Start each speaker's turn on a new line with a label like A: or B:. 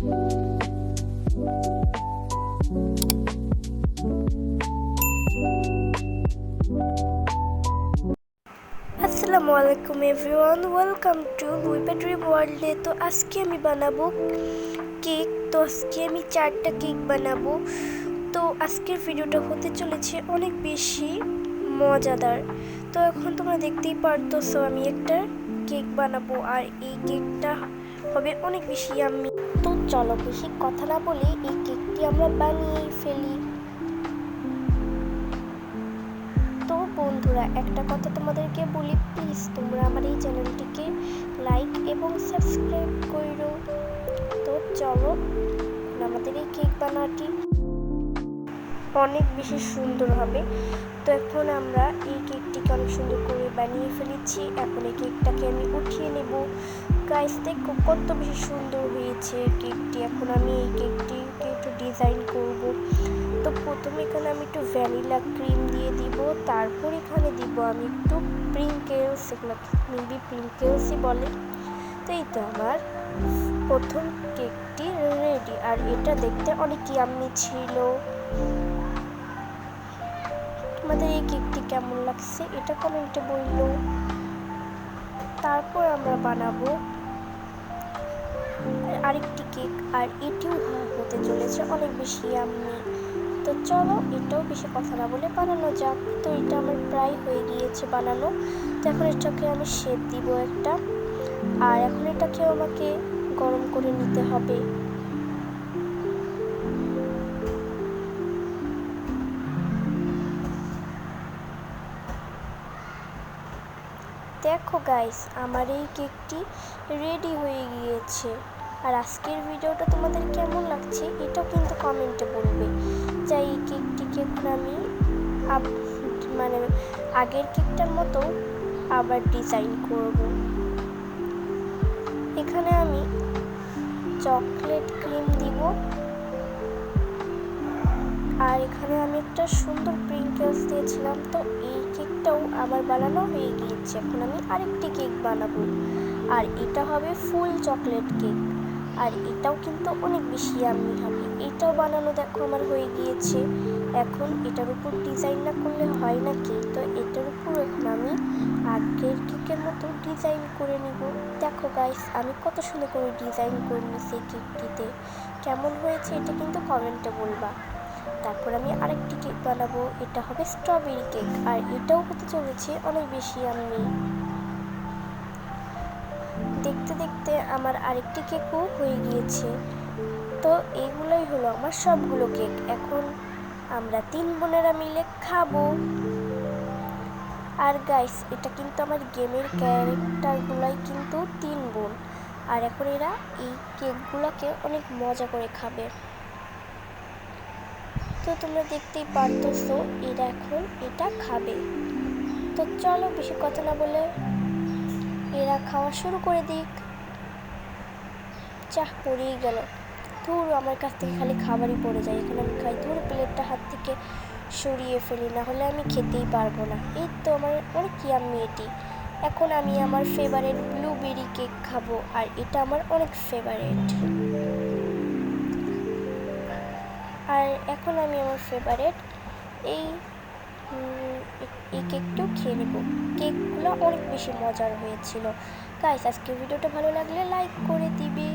A: আসসালামু আলাইকুম everyone, welcome to Luipa dream ওয়ার্ল্ডে। তো আজকে আমি বানাবো কেক। তো আজকে আমি 4টা কেক বানাবো। তো আজকের ভিডিওটা হতে চলেছে অনেক বেশি মজাদার। তো এখন তোমরা দেখতেই পারতেছো আমি একটা কেক বানাবো, আর এই কেকটা হবে অনেক বেশি ইয়াম্মি। তো চলো বেশি কথা না বলে এই কেকটি আমরা বানিয়ে ফেলি। তো বন্ধুরা, একটা কথা তোমাদেরকে বলি, প্লিজ তোমরা আমার এই চ্যানেলটিকে লাইক এবং সাবস্ক্রাইব করো। তো চলো, আমাদের এই কেক বানাটি অনেক বেশি সুন্দর হবে। তো এখন আমরা এই কেকটিকে অনেক সুন্দর করে বানিয়ে ফেলেছি। এখন এই কেকটাকে আমি উঠিয়ে নেব। গাইস দেখো কত বেশি সুন্দর হয়েছে কেকটি। এখন আমি এই কেকটিকে একটু ডিজাইন করব। তো প্রথমে এখানে আমি একটু ভ্যানিলা ক্রিম দিয়ে দিব, তারপর এখানে দিব আমি একটু প্রিঙ্কেলস, এগুলো মেবি প্রিঙ্কেলসই বলে। তো এই তো আমার প্রথম কেকটি রেডি, আর এটা দেখতে অনেক ইয়াম্মি ছিল। তোমাদের এই কেকটি কেমন লাগছে এটা কমেন্টে বললো। তারপর আমরা বানাবো আরেকটি কেক, আর এটিও হতে চলেছে অনেক বেশি ইয়াম্মি। তো চলো এটাও বেশি কথা না বলে বানানো যাক। তো এটা আমার প্রায় হয়ে গিয়েছে বানানো। তো এখন এটাকে আমি শেপ দিব একটা, আর এখন এটাকেও আমাকে গরম করে নিতে হবে। দেখো গাইস, আমার এই কেকটি রেডি হয়ে গিয়েছে। আর আজকের ভিডিওটা তোমাদের কেমন লাগছে এটাও কিন্তু কমেন্টে বলবে। যাই এই কেকটিকে এখন আমি মানে আগের কেকটার মতো আবার ডিজাইন করব। এখানে আমি চকলেট ক্রিম দিব, আর এখানে আমি একটা সুন্দর প্রিঙ্কেলস দিয়েছিলাম। তো এই কেকটাও আমার বানানো হয়ে গিয়েছে। এখন আমি আরেকটি কেক বানাবো, আর এটা হবে ফুল চকলেট কেক, আর এটাও কিন্তু অনেক বেশি ইয়াম্মি হবে। এটাও বানানো দেখো আমার হয়ে গিয়েছে। এখন এটার উপর ডিজাইন না করলে হয় নাকি? তো এটার উপর এখন আমি আগের কেকের মতো ডিজাইন করে নিব। দেখো গাইস, আমি কত সুন্দর করে ডিজাইন করে নিয়েছি এই কেকটিতে। কেমন হয়েছে এটা কিন্তু কমেন্টে বলবা। তারপর আমি আরেকটি কেক বানাবো, এটা হবে স্ট্রবেরি কেক, আর এটাও হতে চলেছে অনেক বেশি ইয়াম্মি। দেখতে দেখতে আমার আরেকটি কেকও হয়ে গিয়েছে। তো এইগুলোই হলো আমার সবগুলো কেক। এখন আমরা 3 বোনেরা মিলে খাবো। আর গাইস, এটা কিন্তু আমার গেমের ক্যারেক্টারগুলাই কিন্তু 3 বোন, আর এখন এরা এই কেকগুলোকে অনেক মজা করে খাবে। তো তোমরা দেখতেই পারতেছো এরা এখন এটা খাবে। তো চলো বেশি কথা না বলে এরা খাওয়া শুরু করে দিক। চাহ পড়েই গেল, ধুর আমার কাছ থেকে খালি খাবারই পড়ে যায়। এখানে আমি খাই, ধুর প্লেটটা হাত থেকে সরিয়ে ফেলি, না হলে আমি খেতেই পারবো না। এই তো আমার অনেক ইয়াম্মি এটি। এখন আমি আমার ফেভারিট ব্লুবেরি কেক খাবো, আর এটা আমার অনেক ফেভারিট। আর এখন আমি আমার ফেভারিট এই কেকটাও খেয়ে নেব। কেকগুলো অনেক বেশি মজার হয়েছিল। গাইস, আজকে ভিডিওটা ভালো লাগলে লাইক করে দিবে।